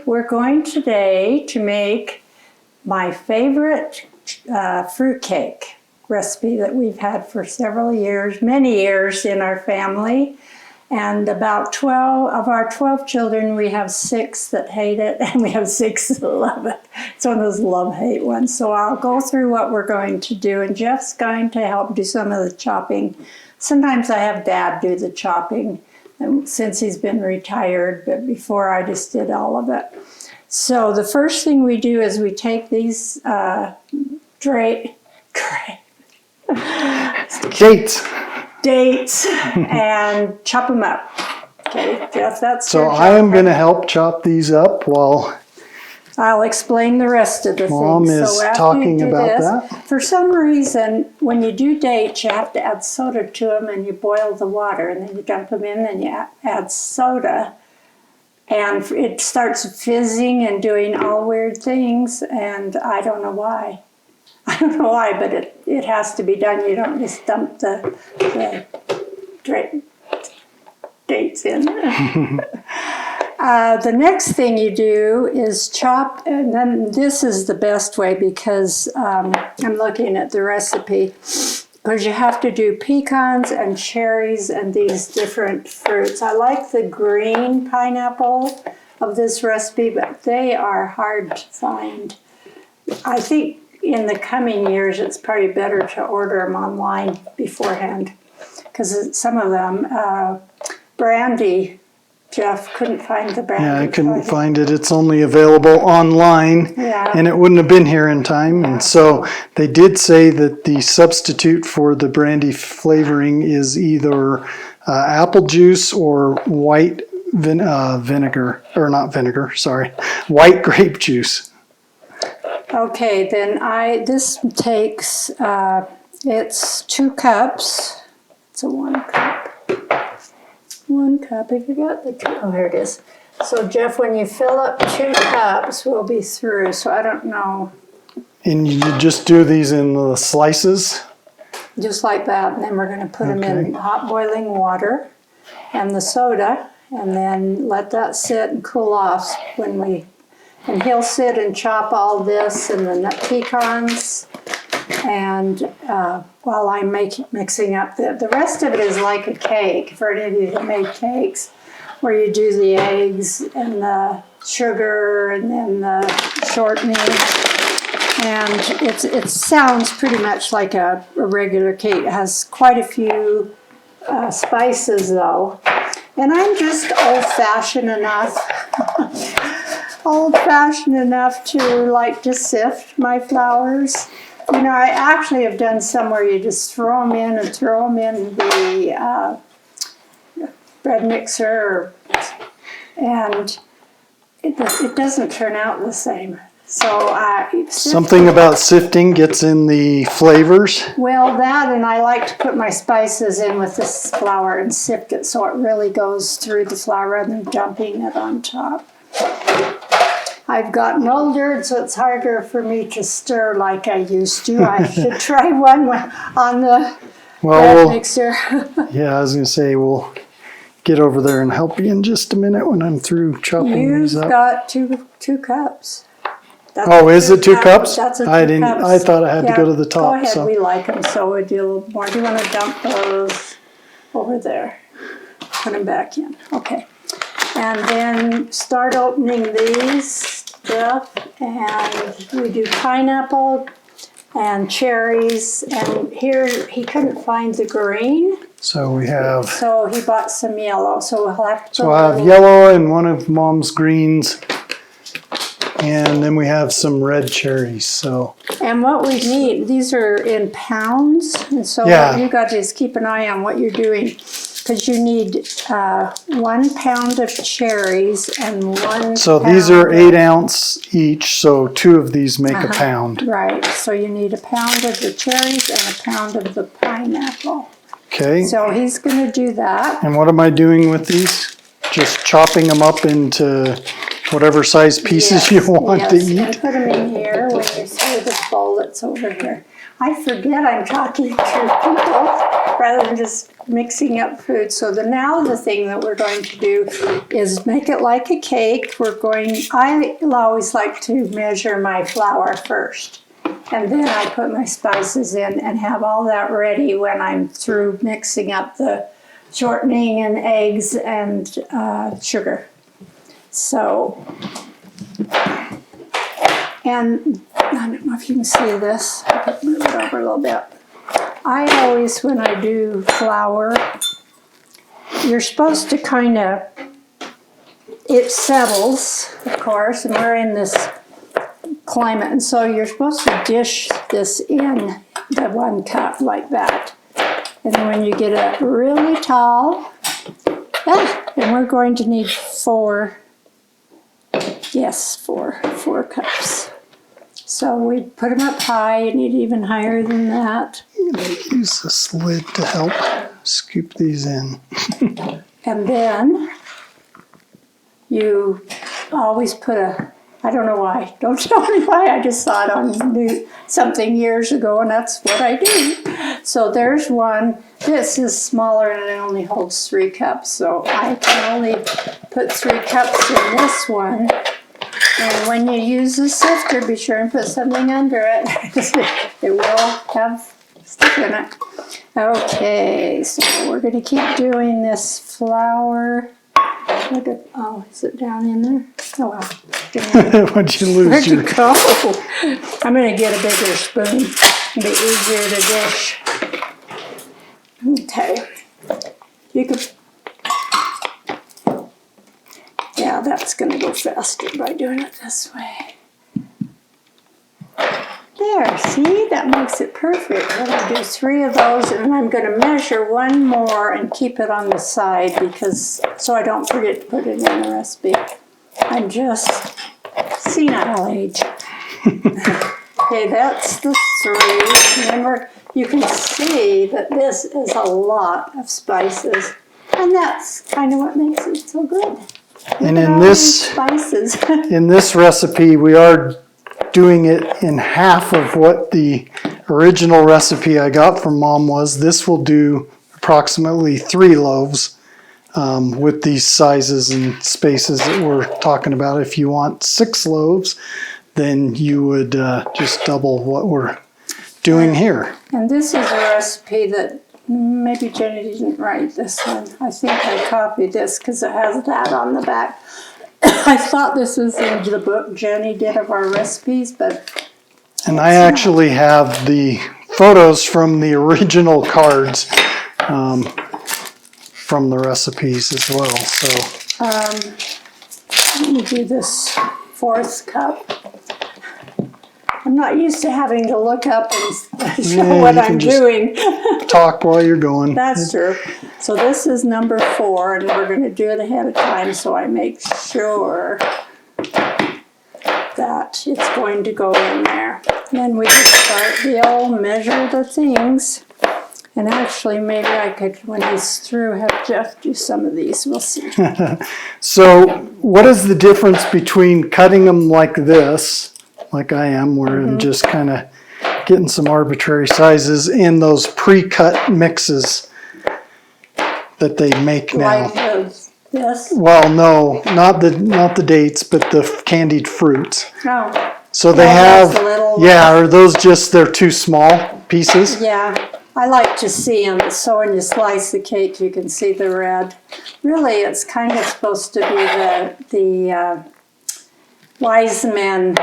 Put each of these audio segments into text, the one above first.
we're going today to make my favorite fruitcake recipe that we've had for several years, many years in our family. And about 12 of our 12 children, we have 6 that hate it, and we have 6 that love it. It's one of those love-hate ones. So I'll go through what we're going to do, and Jeff's going to help do some of the chopping. Sometimes I have Dad do the chopping, since he's been retired, but before I just did all of it. So the first thing we do is we take these dates and chop them up. Okay, Jeff, that's so I am going to help chop these up while I'll explain the rest of the Mom things. is talking about that. For some reason, when you do dates, you have to add soda to them, and you boil the water, and then you dump them in, and you add soda, and it starts fizzing and doing all weird things, and I don't know why. I don't know why, but it has to be done. You don't just dump the dates in. The next thing you do is chop, and then this is the best way because I'm looking at the recipe, because you have to do pecans and cherries and these different fruits. I like the green pineapple of this recipe, but they are hard to find. I think in the coming years it's probably better to order them online beforehand, because some of them, brandy, Jeff couldn't find the brandy. Yeah, I couldn't find it. It's only available online, and it wouldn't have been here in time. And so they did say that the substitute for the brandy flavoring is either apple juice or white vinegar, or not vinegar, sorry, white grape juice. Okay, then this takes, it's 2 cups. It's a 1 cup. 1 cup. Have you got the 2? Oh, here it is. So, Jeff, when you fill up 2 cups, we'll be through. So, I don't know. And you just do these in the slices? Just like that. And then we're going to put them in hot boiling water and the soda, and then let that sit and cool off and he'll sit and chop all this and the nut pecans. And while I'm mixing up, the rest of it is like a cake, for any of you that make cakes, where you do the eggs and the sugar and then the shortening. And it sounds pretty much like a regular cake. It has quite a few spices, though. And I'm just old-fashioned enough to like to sift my flours. You know, I actually have done some where you just throw them in the bread mixer, and it doesn't turn out the same. So something about sifting gets in the flavors. Well, that, and I like to put my spices in with this flour and sift it so it really goes through the flour rather than dumping it on top. I've gotten older, so it's harder for me to stir like I used to. I should try one on the bread mixer. Yeah, I was going to say, we'll get over there and help you in just a minute when I'm through chopping these up. You've got two cups. Is it 2 cups? That's a 2 cups. I thought I had to go to the top. Go ahead, so. We like them, so we'll do a little more. Do you want to dump those over there? Put them back in. Okay. And then start opening these, Jeff, and we do pineapple and cherries, and here he couldn't find the green. So we have... So he bought some yellow, so we'll have to... So I have yellow and one of Mom's greens, and then we have some red cherries, so... And what we need, these are in pounds, and so what you got to is keep an eye on what you're doing, because you need 1 pound of cherries and 1 So these are 8 ounce each, so 2 of these make a pound. Right, so you need 1 pound of the cherries and 1 pound of the pineapple. Okay. So he's going to do that. And what am I doing with these? Just chopping them up into whatever size pieces you want to eat? And put them in here when you see the bowl that's over here. I forget I'm talking to people rather than just mixing up food. So now the thing that we're going to do is make it like a cake. I always like to measure my flour first. And then I put my spices in and have all that ready when I'm through mixing up the shortening and eggs and sugar. So, and I don't know if you can see this. I'll move it over a little bit. I always, when I do flour, you're supposed to kind of, it settles, of course, and we're in this climate, and so you're supposed to dish this in the 1 cup like that. And then when you get it really tall, and we're going to need 4 cups. So we put them up high. You need even higher than that. I'm going to use this lid to help scoop these in. And then you always put I don't know why. Don't tell me why. I just saw it on something years ago, and that's what I do. So there's one. This is smaller, and it only holds 3 cups. So I can only put 3 cups in this one. And when you use a sifter, be sure and put something under it. It will have stuff in it. Okay, so we're going to keep doing this flour. Oh, is it down in there? Oh, well. What'd you lose? Where'd you go? I'm going to get a bigger spoon. It'll be easier to dish. Okay. You could... Yeah, that's going to go faster by doing it this way. There, see? That makes it perfect. I'm going to do 3 of those, and I'm going to measure 1 more and keep it on the side so I don't forget to put it in the recipe. I'm just senile age. Okay, that's the 3. Remember, you can see that this is a lot of spices, and that's kind of what makes it so good. And in this recipe, we are doing it in half of what the original recipe I got from Mom was. This will do approximately 3 loaves with these sizes and spaces that we're talking about. If you want 6 loaves, then you would just double what we're doing here. And this is a recipe that maybe Jenny didn't write this one. I think I copied this because it has that on the back. I thought this was in the book Jenny did of our recipes, but... And I actually have the photos from the original cards from the recipes as well. So let me do this 4th cup. I'm not used to having to look up and show what I'm doing. Talk while you're going. That's true. So this is number 4, and we're going to do it ahead of time so I make sure that it's going to go in there. Then we just start, we'll measure the things. And actually, maybe I could, when he's through, have Jeff do some of these. We'll see. So what is the difference between cutting them like this, like I am, where I'm just kind of getting some arbitrary sizes, and those pre-cut mixes that they make now? Like this? Well, no, not the dates, but the candied fruits. Oh. So they have, little, are those just, they're too small pieces? Yeah. I like to see them, so when you slice the cake, you can see the red. Really, it's kind of supposed to be the wise men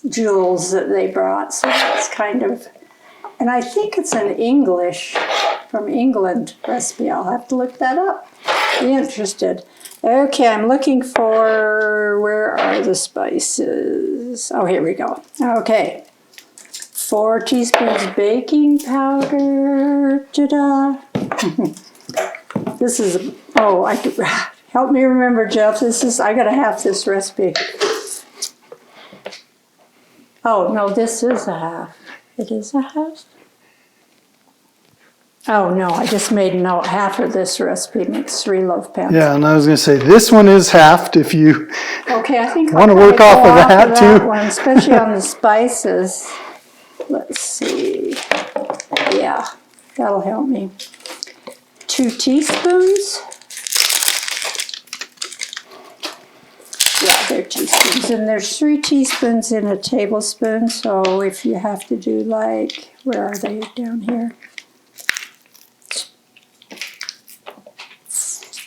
jewels that they brought. So it's kind of, and I think it's an English, from England recipe. I'll have to look that up. Be interested. Okay, I'm looking for, where are the spices? Oh, here we go. Okay. 4 teaspoons baking powder. Ta-da! This is, help me remember, Jeff. I gotta have this recipe. Oh, no, this is a half. It is a half? Oh, no, I just made a note. Half of this recipe makes 3 loaf pans. Yeah, and I was going to say, this one is halved if you I think want to work off of that too. One, especially on the spices. Let's see. Yeah, that'll help me. 2 teaspoons. Yeah, they're teaspoons. And there's 3 teaspoons in a tablespoon. So if you have to do like, where are they down here?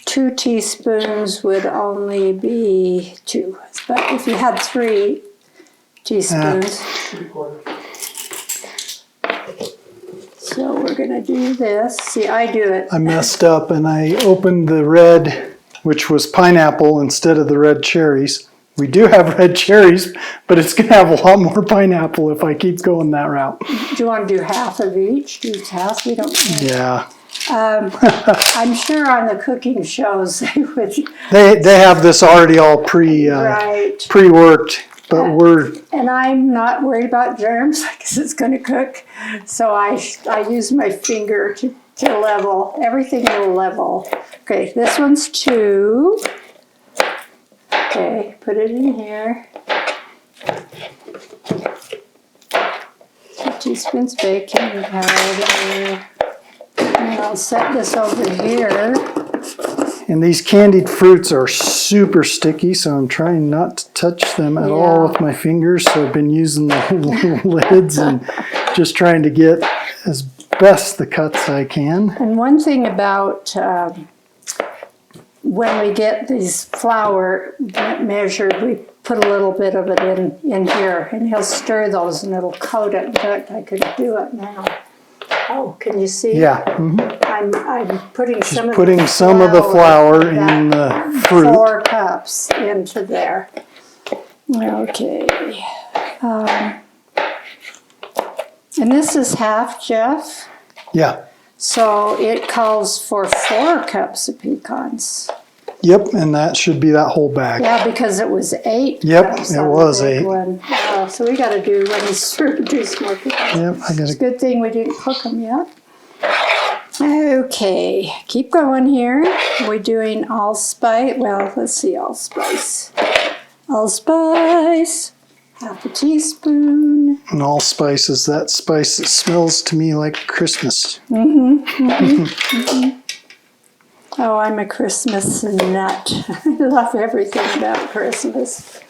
2 teaspoons would only be 2. But if you had 3 teaspoons. So we're going to do this. See, I do it. I messed up and I opened the red, which was pineapple instead of the red cherries. We do have red cherries, but it's going to have a lot more pineapple if I keep going that route. Do you want to do half of each? Do half? We don't care. Yeah. I'm sure on the cooking shows they would. They have this already all Right. pre-worked, but we're... And I'm not worried about germs because it's going to cook. So I use my finger to level. Everything will level. Okay, this one's 2. Okay, put it in here. 2 teaspoons baking powder. And I'll set this over here. And these candied fruits are super sticky, so I'm trying not to touch them at all with my fingers. So I've been using the lids and just trying to get as best the cuts I can. And one thing about when we get these flour measured, we put a little bit of it in here, and he'll stir those and it'll coat it. In fact, I could do it now. Oh, can you see? Yeah. I'm putting some of the flour in the fruit. 4 cups into there. Okay. And this is half, Jeff. Yeah. So it calls for 4 cups of pecans. Yep, and that should be that whole bag. Yeah, because it was 8 Yep, cups. it was 8. So we got to do when he's through, do some more pecans. Yep, I got It's a to. good thing we didn't cook them yet. Okay, keep going here. We're doing allspice. Well, let's see, allspice. Allspice, half a teaspoon. And allspice is that spice that smells to me like Christmas. Oh, I'm a Christmas nut. I love everything about Christmas.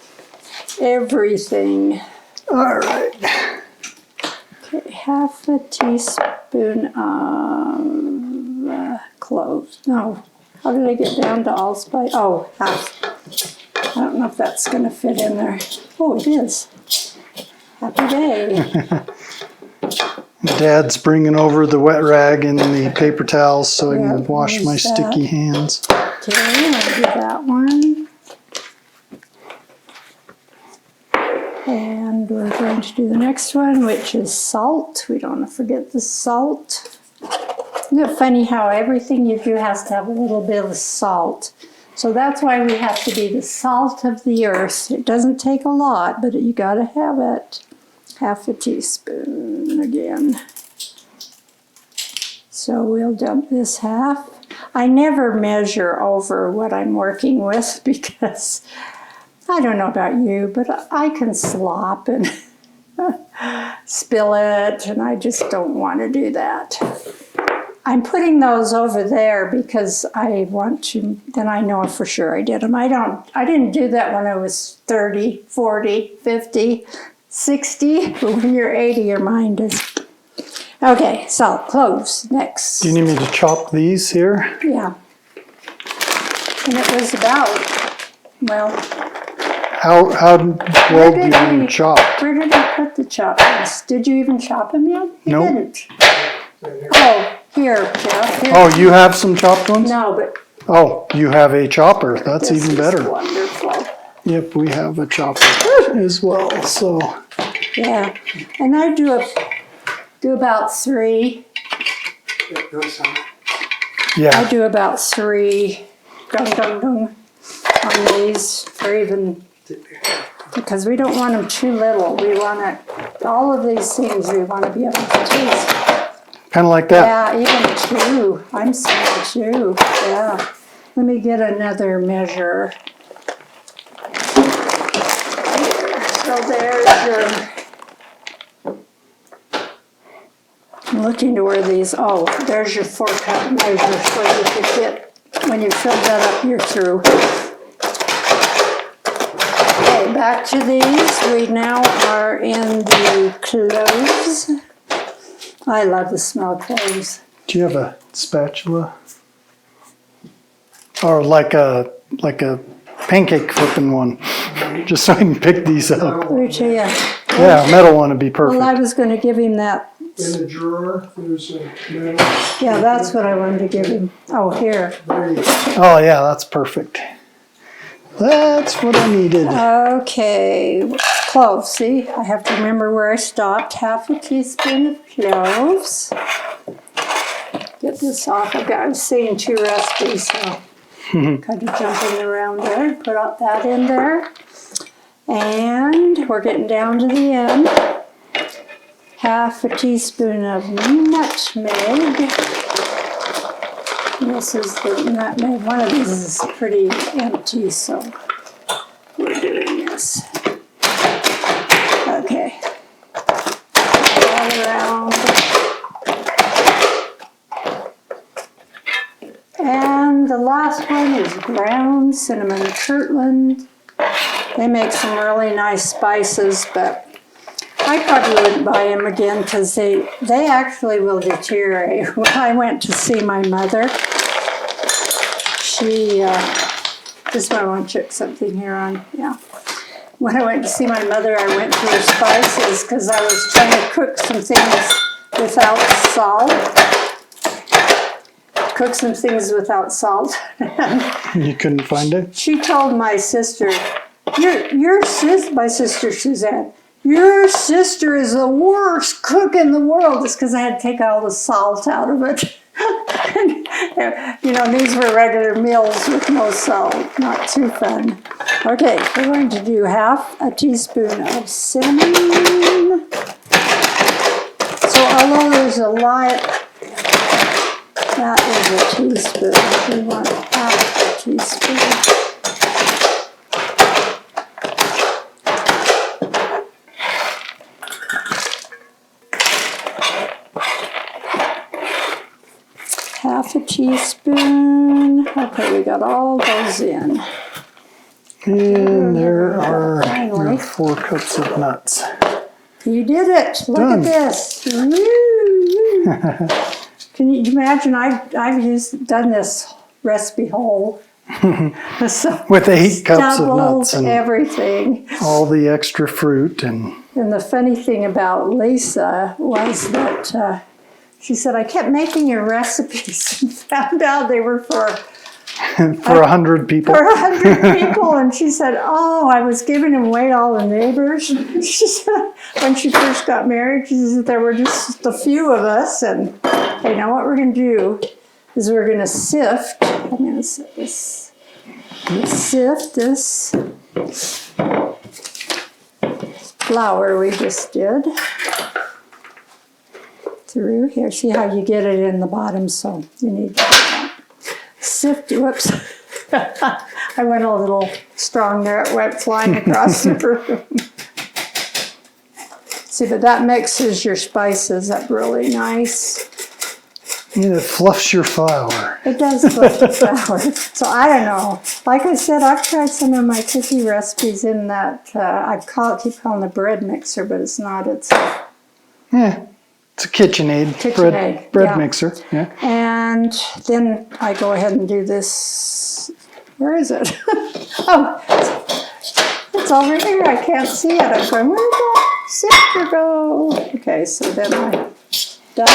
Everything. All right. Okay, half a teaspoon of cloves. No, how did I get down to allspice? Oh, half. I don't know if that's going to fit in there. Oh, it is. Happy day. Dad's bringing over the wet rag and the paper towels so I can wash my there's that. sticky hands. Okay, I'll do that one. And we're going to do the next one, which is salt. We don't want to forget the salt. Isn't it funny how everything you do has to have a little bit of salt? So that's why we have to be the salt of the earth. It doesn't take a lot, but you got to have it. Half a teaspoon again. So we'll dump this half. I never measure over what I'm working with because I don't know about you, but I can slop and spill it, and I just don't want to do that. I'm putting those over there because I want to, then I know for sure I did them. I didn't do that when I was 30, 40, 50, 60. But when you're 80, your mind is. Okay, so cloves next. Do you need me to chop these here? Yeah. And it was about, well. How well do you want them chopped? Where did I put the choppings? Did you even chop them yet? You Nope. didn't. Oh, here, Jeff. Here. Oh, you have some chopped ones? No, but Oh, you have a chopper. That's this even is better. Wonderful. Yep, we have a chopper as well. So Yeah, and I do about 3. I yeah, do about 3 on these, or even, because we don't want them too little. We want to, all of these things we want to be able to taste. kind of like that. Yeah, even 2. I'm saying 2. Yeah. Let me get another measure. So there's your I'm looking to where these, oh, there's your 4-cup measure, so you could get, when you fill that up, you're through. Okay, back to these. We now are in the cloves. I love the smell of cloves. Do you have a spatula? Or like a pancake flipping one, just so I can pick these up. Yeah, a metal one would be perfect. Well, I was going to give him that. In the drawer, there's a metal. Yeah, that's what I wanted to give him. Oh, here. Oh yeah, that's perfect. That's what I needed. Okay, cloves. See, I have to remember where I stopped. Half a teaspoon of cloves. Get this off. I'm seeing 2 recipes, so kind of jumping around there. Put up that in there. And we're getting down to the end. Half a teaspoon of nutmeg. This is the nutmeg. One of these is pretty empty, so we're doing this. Okay. All around. And the last one is ground cinnamon. Kirtland. They make some really nice spices, but I probably wouldn't buy them again because they actually will deteriorate. When I went to see my mother, just might want to check something here on, yeah. When I went to see my mother, I went to her spices because I was trying to cook some things without salt. Cook some things without salt. You couldn't find it? She told my sister, my sister Suzanne, your sister is the worst cook in the world. It's because I had to take all the salt out of it. You know, these were regular meals with no salt. Not too fun. Okay, we're going to do half a teaspoon of cinnamon. So although there's a lot, that is a teaspoon. We want half a teaspoon. Half a teaspoon. Okay, we got all those in. And there are your 4 cups of nuts. You did it. Look at this. Woo! Can you imagine? I've done this recipe whole. So with 8 cups of nuts and everything. All the extra fruit. And the funny thing about Lisa was that she said, I kept making your recipes and found out they were for 100 people. For 100 people. And she said, oh, I was giving them away to all the neighbors. She said, when she first got married, she said there were just a few of us. And hey, now what we're going to do is we're going to sift. I'm going to sift this flour we just did through here. See how you get it in the bottom, so you need to sift. Whoops. I went a little strong there. It went flying across the room. See, but that mixes your spices up really nice. Yeah, it fluffs your flour. It does fluff the flour. So I don't know. Like I said, I've tried some of my cookie recipes in that, keep calling it a bread mixer, but it's not. It's it's a KitchenAid, bread mixer. Yeah. And then I go ahead and do this. Where is it? Oh, it's over here. I can't see it. I'm going, where'd that sifter go? Okay, so then I'm done.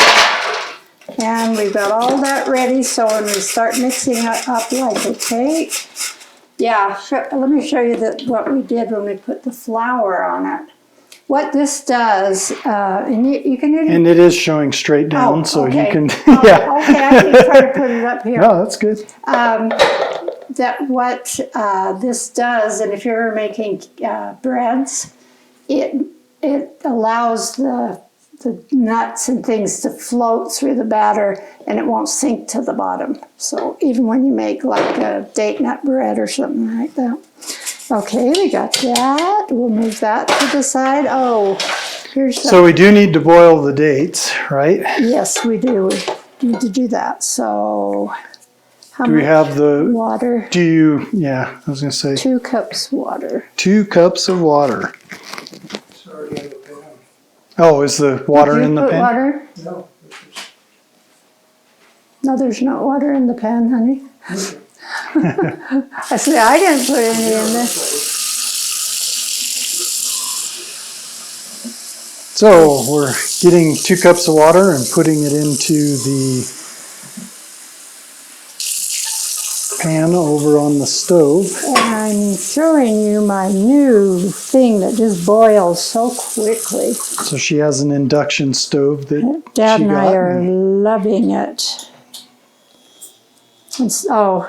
And we've got all that ready. So when we start mixing it up like a cake, let me show you what we did when we put the flour on it. What this does, and you can... And it is showing straight down, so you can... Okay, I can try to put it up here. No, that's good. What this does, and if you're ever making breads, it allows the nuts and things to float through the batter, and it won't sink to the bottom. So even when you make like a date nut bread or something like that. Okay, we got that. We'll move that to the side. Oh, here's So we do need to boil the dates, right? yes, we do. We need to do that. So how Do we much have the, water? yeah, I was going to say 2 cups water. 2 cups of water. Oh, is the water Did you in the put pan? water? No. No, there's not water in the pan, honey. I said, I didn't put any in there. So we're getting 2 cups of water and putting it into the pan over on the stove. And I'm showing you my new thing that just boils so quickly. So she has an induction stove that Dad she and got. I are loving it. And so,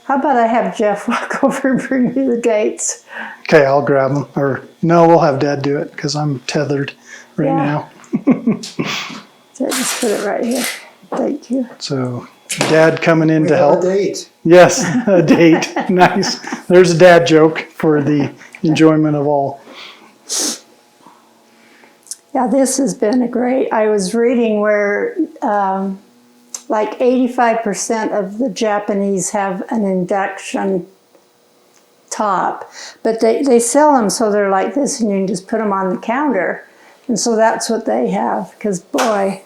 how about I have Jeff walk over and bring you the dates? Okay, I'll grab them. Or no, we'll have Dad do it because I'm tethered right now. So just put it right here. Thank you. So Dad coming in We to have help. a date. Yes, a date. Nice. There's a dad joke for the enjoyment of all. Yeah, this has been a great. I was reading where like 85% of the Japanese have an induction top, but they sell them so they're like this and you can just put them on the counter. And so that's what they have because boy,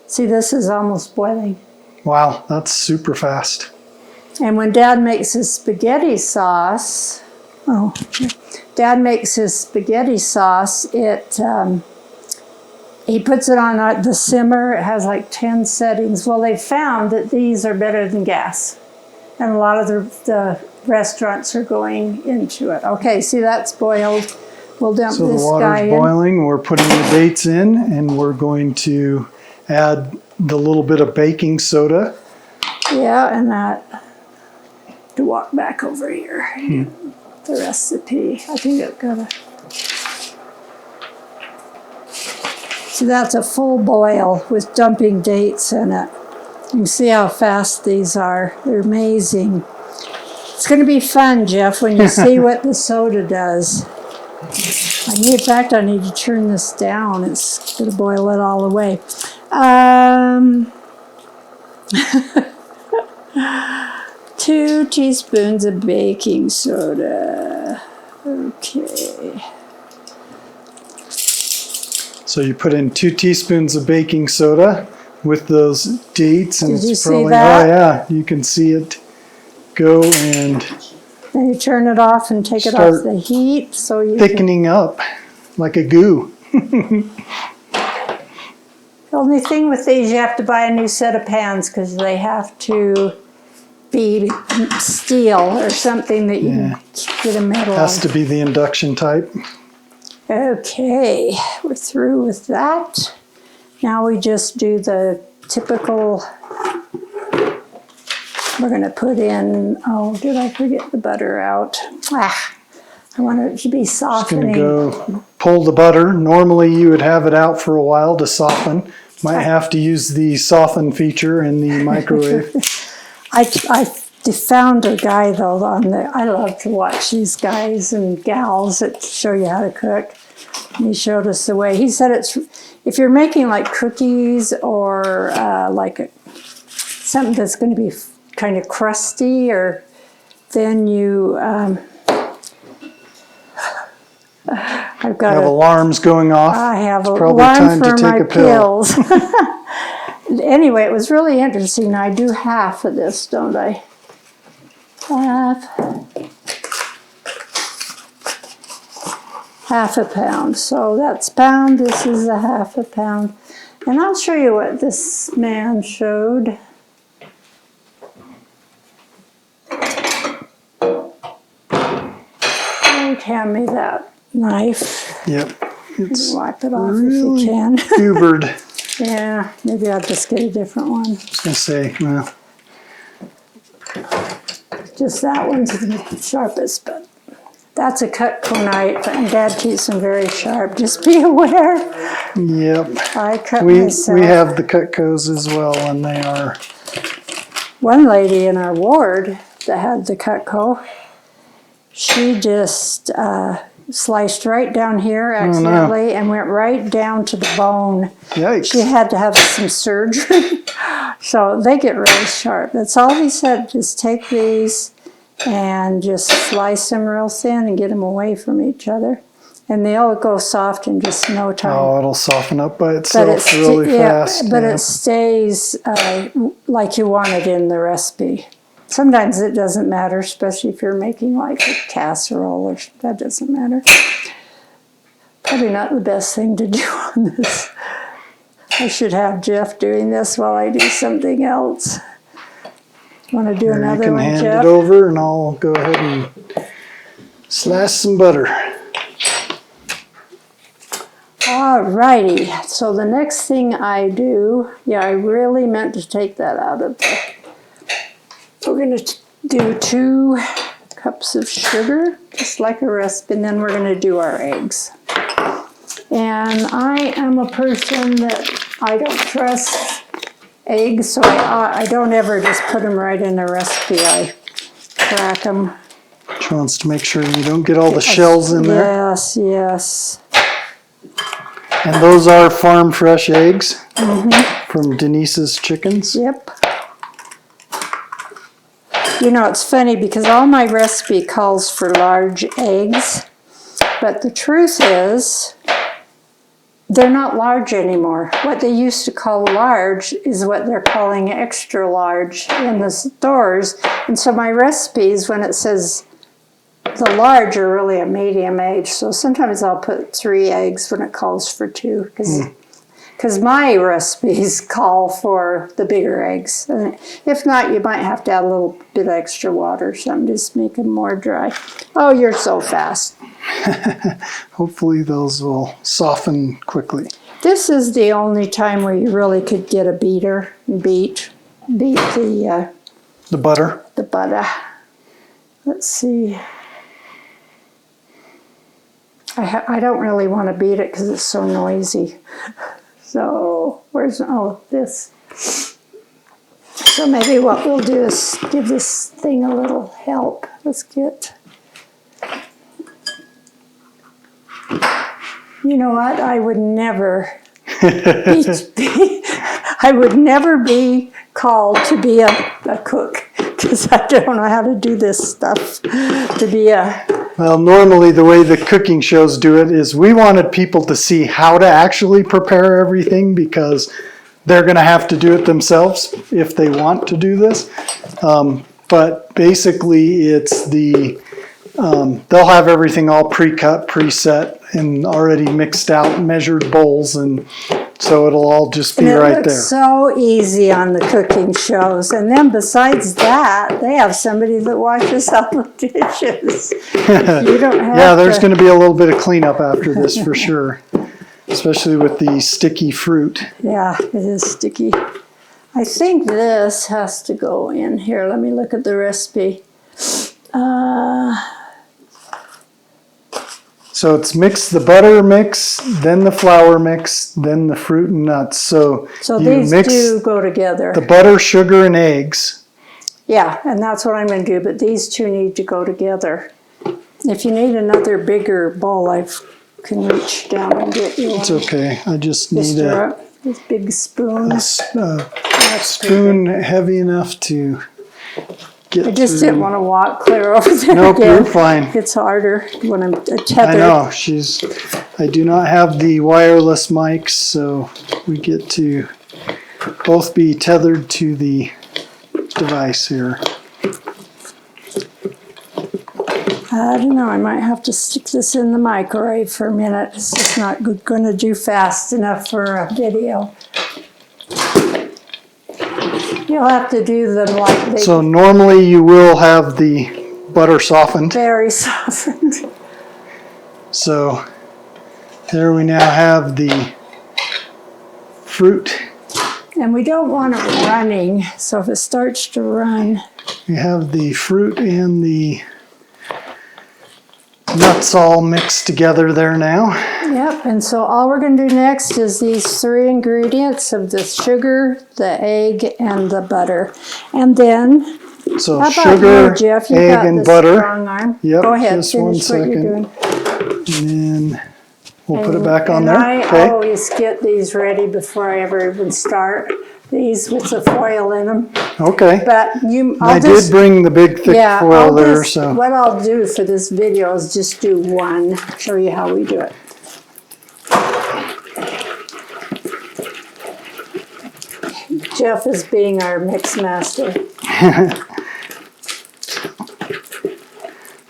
see this is almost boiling. Wow, that's super fast. And when Dad makes his spaghetti sauce, Dad makes his spaghetti sauce, he puts it on the simmer. It has like 10 settings. Well, they found that these are better than gas. And a lot of the restaurants are going into it. Okay, see that's boiled. We'll dump So the this guy water's in. boiling. We're putting the dates in and we're going to add the little bit of baking soda. Yeah, and that, to walk back over here. The recipe. I think I've got to. So that's a full boil with dumping dates in it. You can see how fast these are. They're amazing. It's going to be fun, Jeff, when you see what the soda does. In fact, I need to turn this down. It's going to boil it all away. 2 teaspoons of baking soda. Okay. So you put in 2 teaspoons of baking soda with those dates, and Did you it's see probably that? oh yeah, you can see it go and Then you turn it off and take it Start off the heat so you can. thickening up like a goo. The only thing with these, you have to buy a new set of pans because they have to be steel or something that you can get a metal on. Has to be the induction type. Okay, we're through with that. Now we just do the typical, we're going to put in, oh, did I forget the butter out? I want it to be Just gonna softening. go pull the butter. Normally you would have it out for a while to soften. Might have to use the soften feature in the microwave. I found a guy though I love to watch these guys and gals that show you how to cook. And he showed us the way. He said if you're making like cookies or something that's going to be kind of crusty, or then you I've got You have alarms going off. I have It's a probably alarm time to for take my a pill. pills. Anyway, it was really interesting. I do half of this, don't I? Half a pound. So that's pound. This is a half a pound. And I'll show you what this man showed. Hand me that knife. Yep. It's Wipe it off really if you can. goobered. Yeah, maybe I'll just get a different one. I was gonna say, well, Just that one's the sharpest, but that's a Cutco knife, and Dad keeps them very sharp. Just be aware. yep. I cut We myself. have the Cutcos as well, and they are. One lady in our ward that had the Cutco, she just sliced right down here accidentally and went right down to the bone. Yikes. She had to have some surgery. So they get really sharp. That's all he said, just take these and just slice them real thin and get them away from each other. And they'll go soft in just no time. Oh, it'll soften up by itself really fast. But it stays like you want it in the recipe. Sometimes it doesn't matter, especially if you're making like a casserole, or that doesn't matter. Probably not the best thing to do on this. I should have Jeff doing this while I do something else. Want to do another one, Jeff? You can hand it over and I'll go ahead and slice some butter. Alrighty, so the next thing I do, I really meant to take that out of the, we're going to do 2 cups of sugar, just like a recipe, and then we're going to do our eggs. And I am a person that I don't trust eggs, so I don't ever just put them right in a recipe. I crack them. She wants to make sure you don't get all the shells in there. Yes, yes. And those are farm fresh eggs from Denise's Chickens. Yep. You know, it's funny because all my recipe calls for large eggs, but the truth is they're not large anymore. What they used to call large is what they're calling extra large in the stores. And so my recipes, when it says the large, are really a medium age. So sometimes I'll put 3 eggs when it calls for 2, because my recipes call for the bigger eggs. And if not, you might have to add a little bit extra water or something, just make them more dry. Oh, you're so fast. Hopefully those will soften quickly. This is the only time where you really could get a beater and beat the butter. The butter. Let's see. I don't really want to beat it because it's so noisy. So where's this? So maybe what we'll do is give this thing a little help. Let's get. You know what? I would never I would never be called to be a cook because I don't know how to do this stuff. To be a Well, normally the way the cooking shows do it is we wanted people to see how to actually prepare everything because they're going to have to do it themselves if they want to do this. But basically it's they'll have everything all pre-cut, preset, and already mixed out, measured bowls, and so it'll all just be right there. It looks so easy on the cooking shows. And then besides that, they have somebody that washes all the dishes. You don't have yeah, there's going to be a little bit of cleanup after this for sure, especially with the sticky fruit. Yeah, it is sticky. I think this has to go in here. Let me look at the recipe. So it's mix the butter mix, then the flour mix, then the fruit and nuts. So you these mix do go together. The butter, sugar, and eggs. Yeah, and that's what I'm going to do, but these two need to go together. If you need another bigger bowl, I can reach down and get you one. It's okay. I just need this big spoon. A spoon heavy enough to get I just through. didn't want to walk clear over there Nope, again. you're fine. It's harder when I'm tethered. I know. I do not have the wireless mics, so we get to both be tethered to the device here. I don't know. I might have to stick this in the microwave for a minute. It's just not going to do fast enough for a video. You'll have to do them like they... So normally you will have the butter softened. Very softened. So there we now have the fruit. And we don't want it running, so if it starts to run... We have the fruit and the nuts all mixed together there now. Yep, and so all we're going to do next is these 3 ingredients of the sugar, the egg, and the butter. And then, So how about sugar, you, Jeff? You egg, got and this butter. strong arm. Yep, Go ahead, just one finish what you're second. doing. And then we'll put it back on there. I always get these ready before I ever even start. These with the foil in them. Okay. But I did bring the big thick foil there. So what I'll do for this video is just do one, show you how we do it. Jeff is being our mix master.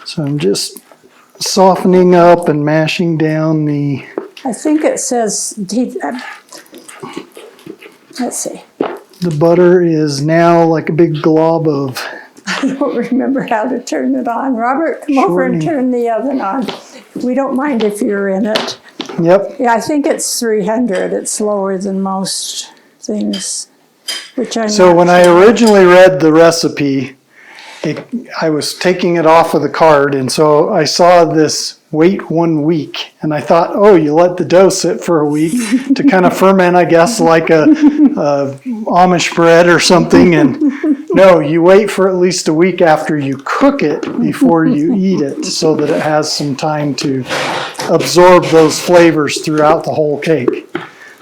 So I'm just softening up and mashing down the... I think it says, let's see. The butter is now like a big glob of... I don't remember how to turn it on. Robert, come over and turn the oven on. We don't mind if you're in it. Yep. Yeah, I think it's 300. It's lower than most things, which I'm So when I originally read the recipe, I was taking it off of the card, and so I saw this wait 1 week, and I thought, oh, you let the dough sit for a week to kind of ferment, I guess, like a Amish bread or something. And no, you wait for at least a week after you cook it before you eat it, so that it has some time to absorb those flavors throughout the whole cake.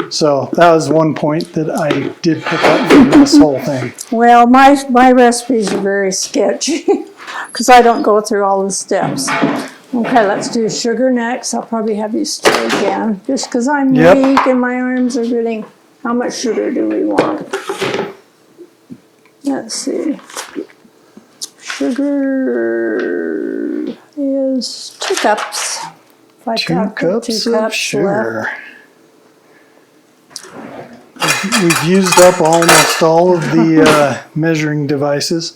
So that was one point that I did pick up from this whole thing. Well, my recipes are very sketchy because I don't go through all the steps. Okay, let's do sugar next. I'll probably have you stir again just because I'm weak and my arms are getting... How much sugar do we want? Let's see. Sugar is 2 cups. 2 cups of sugar. Left. We've used up almost all of the measuring devices.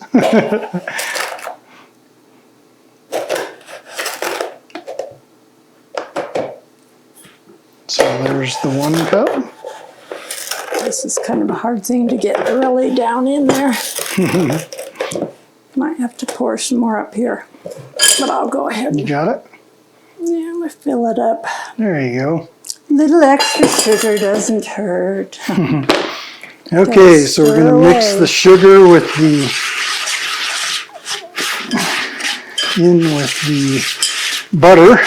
So there's the 1 cup. This is kind of a hard thing to get really down in there. Might have to pour some more up here, but I'll go ahead. You got it? Yeah, we'll fill it up. There you go. Little extra sugar doesn't hurt. Okay, so we're going to mix the sugar with the butter.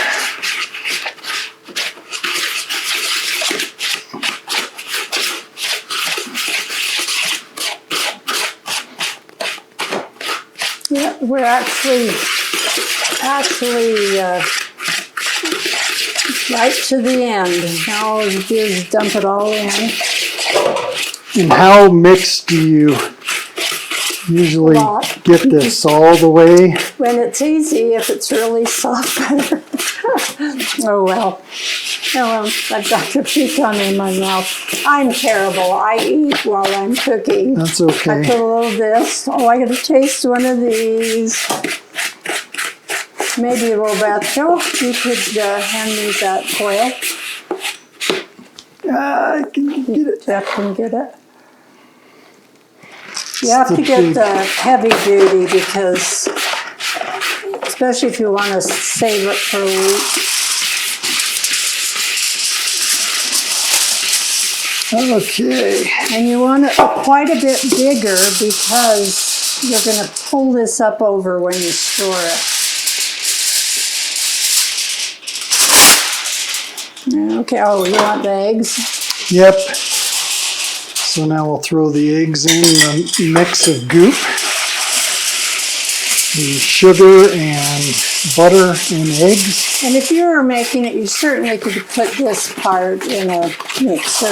Yeah, we're actually right to the end. Now all you do is dump it all in. And how mixed do you usually get this all the way? When it's easy, if it's really soft butter. Oh well. Oh well, I've got the pecan in my mouth. I'm terrible. I eat while I'm cooking. That's okay. I put a little of this. Oh, I gotta taste one of these. Maybe Roberto, you could hand me that foil. I can get it. Jeff can get it. You have to get the heavy duty because, especially if you want to save it for a week. Okay. And you want it quite a bit bigger because you're going to pull this up over when you store it. Okay, oh, you want the eggs? Yep. So now we'll throw the eggs in the mix of goop, the sugar and butter and eggs. And if you were making it, you certainly could put this part in a mix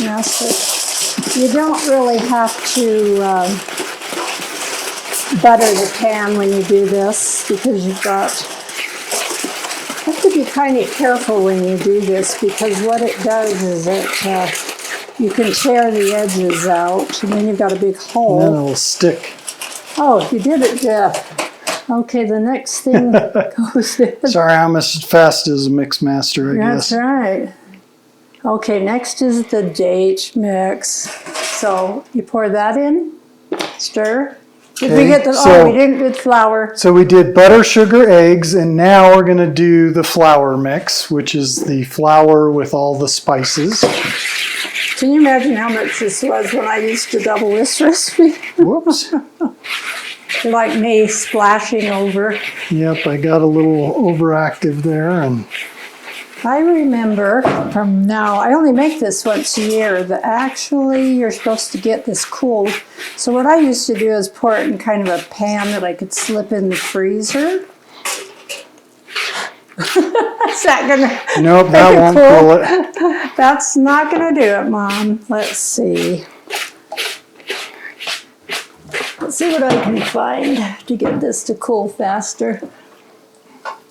master. You don't really have to butter the pan when you do this because you've got... You have to be kind of careful when you do this because what it does is you can tear the edges out and then you've got a big hole. And then it'll stick. Oh, you did it, Jeff. Okay, the next thing goes in. Sorry, I'm as fast as a mix master, I guess. That's right. Okay, next is the date mix. So you pour that in, stir. Did we get the, we didn't do the flour. So we did butter, sugar, eggs, and now we're going to do the flour mix, which is the flour with all the spices. Can you imagine how much this was when I used to double this recipe? Whoops. You're like me, splashing over. Yep, I got a little overactive there, and I remember from now, I only make this once a year, that actually you're supposed to get this cool. So what I used to do is pour it in kind of a pan that I could slip in the freezer. Is that gonna nope, that won't cool it. That's not gonna do it, Mom. Let's see. Let's see what I can find to get this to cool faster.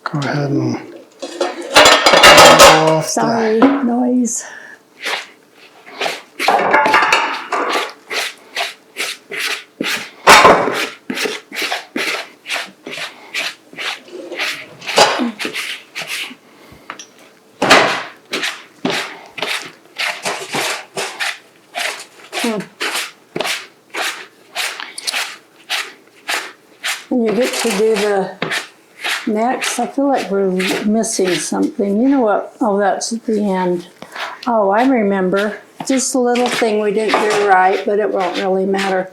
Go ahead and go off Sorry, noise. When you get to do the next, I feel like we're missing something. You know what? Oh, that's at the end. Oh, I remember. Just a little thing we didn't do right, but it won't really matter.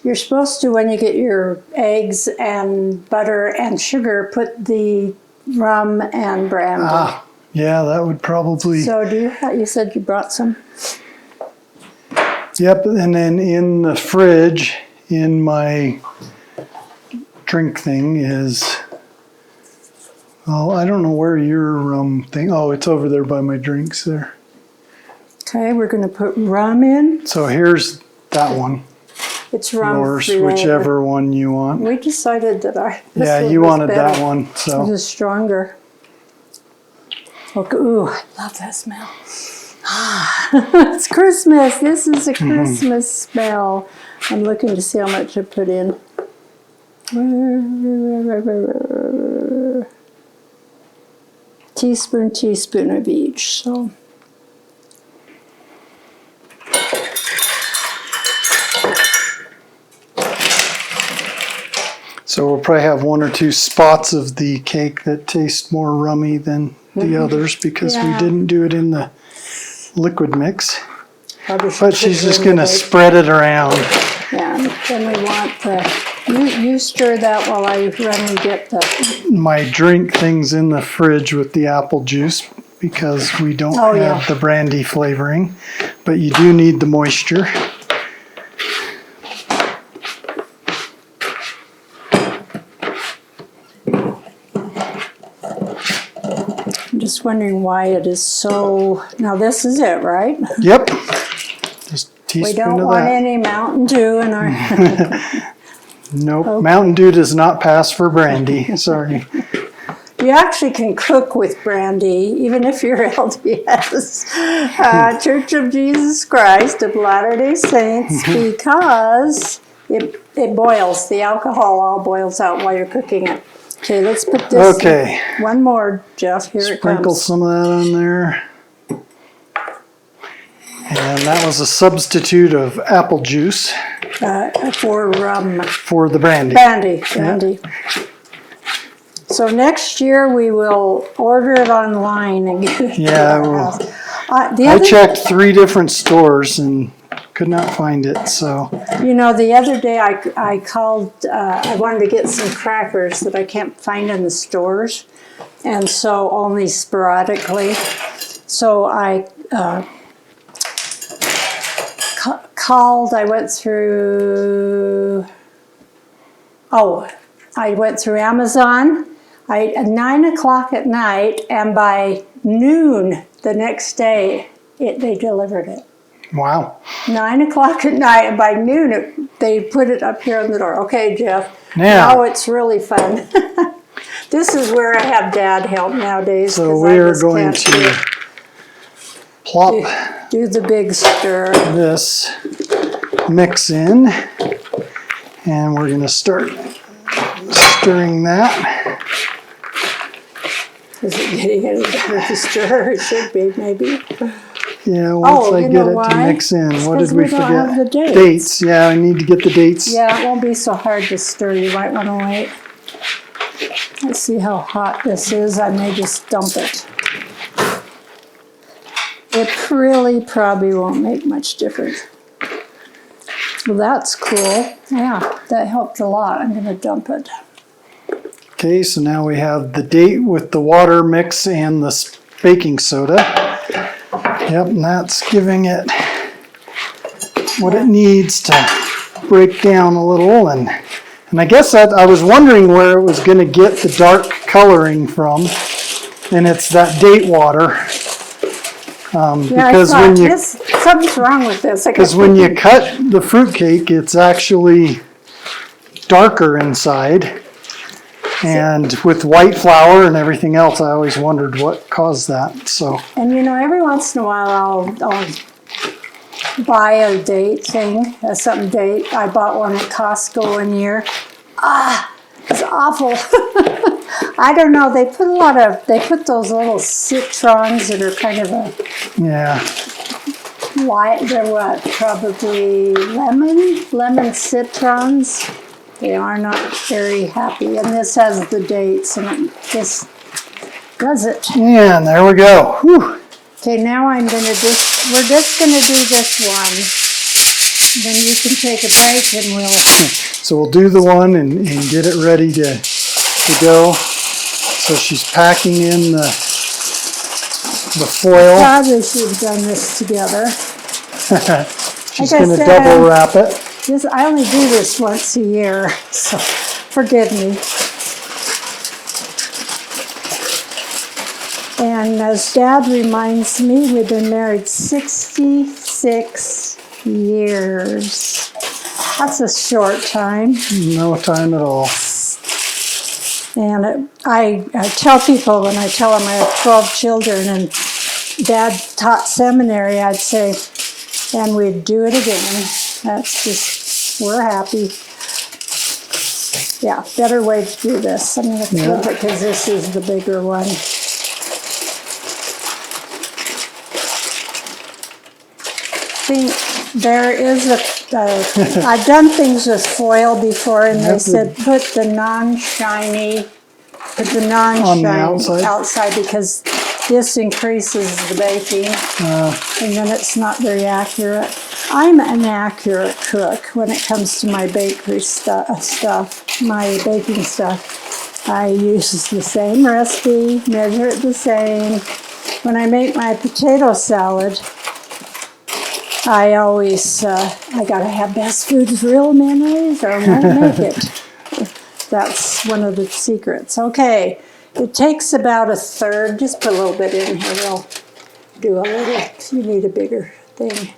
You're supposed to, when you get your eggs and butter and sugar, put the rum and brandy. Ah, yeah, that would probably... So do you said you brought some? Yep, and then in the fridge, in my drink thing is... Oh, I don't know where your thing... Oh, it's over there by my drinks there. Okay, we're going to put rum in. So here's that one. It's rum Yours, flavor. whichever one you want. We decided that Yeah, you wanted that one, so. This is stronger. Okay, ooh, I love that smell. It's Christmas. This is a Christmas smell. I'm looking to see how much I put in. Teaspoon of each. So. So we'll probably have one or two spots of the cake that taste more rummy than the others because we didn't do it in the liquid mix. But she's just going to spread it around. Yeah, then we want the, you stir that while I run and get my drink things in the fridge with the apple juice because we don't have the brandy flavoring, but you do need the moisture. I'm just wondering why it is so, now this is it, right? Yep. Just a teaspoon we don't of want that. any Mountain Dew in our... Nope, Okay. Mountain Dew does not pass for brandy, sorry. You actually can cook with brandy, even if you're LDS, Church of Jesus Christ of Latter-day Saints, because it boils. The alcohol all boils out while you're cooking it. Okay, let's put this. Okay. One more, Jeff. Here it Sprinkle comes. some of that on there. And that was a substitute of apple juice For for the brandy. brandy. So next year we will order it online and get it to our house. I checked 3 different stores and could not find it. So you know, the other day I called. I wanted to get some crackers that I can't find in the stores, and so only sporadically. So I called. I went through. I went through Amazon. At 9 o'clock at night, and by noon the next day, they delivered it. wow. 9 o'clock at night, and by noon they put it up here on the door. Okay, Jeff. Now it's really fun. This is where I have Dad help nowadays. So 'cause we I are just going can't to plop do the big stir. this mix in, and we're going to start stirring that. Is it getting any better to stir? It should be, maybe. Yeah, once I you get know it why? to mix in. It's What 'cause did we we don't forget? have the dates. Dates. Yeah, I need to get the dates. Yeah, it won't be so hard to stir. You might want to wait. Let's see how hot this is. I may just dump it. It really probably won't make much difference. Well, that's cool. Yeah, that helped a lot. I'm going to dump it. Okay, so now we have the date with the water mix and the baking soda. Yep, and that's giving it what it needs to break down a little. And I guess that I was wondering where it was going to get the dark coloring from, and it's that date water. Because when you something's wrong with this. Because when you cut the fruitcake, it's actually darker inside. And with white flour and everything else, I always wondered what caused that. So. And you know, every once in a while, I'll buy a date thing, something date. I bought one at Costco one year. It's awful. I don't know. They put those little citrons that are kind of a white. They're what? Probably lemon citrons. They are not very happy. And this has the dates, and it just does it. Yeah, and there we go. Whew. Okay, now we're just gonna do this one. Then you can take a break and we'll. So we'll do the one and get it ready to go. So she's packing in the foil. Probably should have done this together. She's going to double wrap it. I only do this once a year, so forgive me. And as Dad reminds me, we've been married 66 years. That's a short time. No time at all. And I tell people when I tell them I have 12 children and Dad taught seminary, I'd say, and we'd do it again. That's just, we're happy. Yeah, better way to do this. I'm going to flip it because this is the bigger one. See, there is I've done things with foil before, and they said put the non-shiny outside because this increases the baking, and then it's not very accurate. I'm an accurate cook when it comes to my bakery stuff, my baking stuff. I use the same recipe, measure it the same. When I make my potato salad, I always, I gotta have best foods real memories or I won't make it. That's one of the secrets. Okay, it takes about a third, just put a little bit in here. We'll do a little, you need a bigger thing.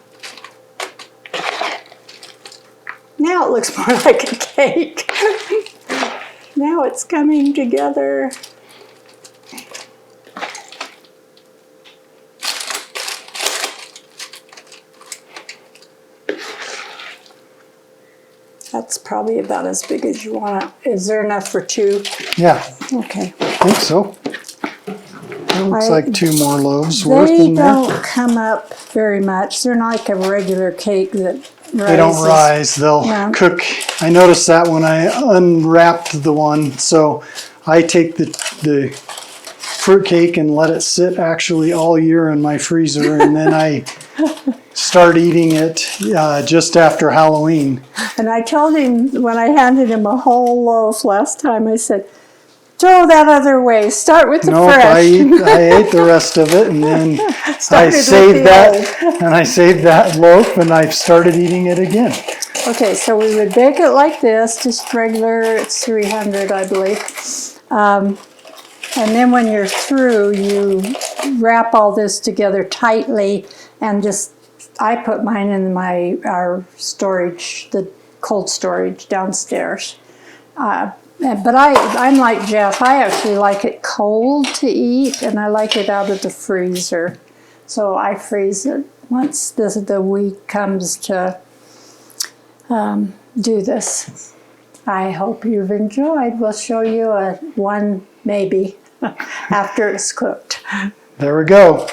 Now it looks more like a cake. Now it's coming together. That's probably about as big as you want it. Is there enough for two? Yeah. Okay. I think so. That looks like 2 more loaves worth in there. They don't come up very much. They're not like a regular cake that rises. They don't rise. They'll cook. I noticed that when I unwrapped the one. So I take the fruitcake and let it sit actually all year in my freezer, and then I start eating it just after Halloween. And I told him when I handed him a whole loaf last time, I said, throw that other way. Start with the fresh. I ate the rest of it, and then I saved that loaf, and I've started eating it again. Okay, so we would bake it like this, just regular. It's 300, I believe. And then when you're through, you wrap all this together tightly, and I put mine in our storage, the cold storage downstairs. But I'm like Jeff. I actually like it cold to eat, and I like it out of the freezer. So I freeze it once the week comes to do this. I hope you've enjoyed. We'll show you one maybe after it's cooked. There we go.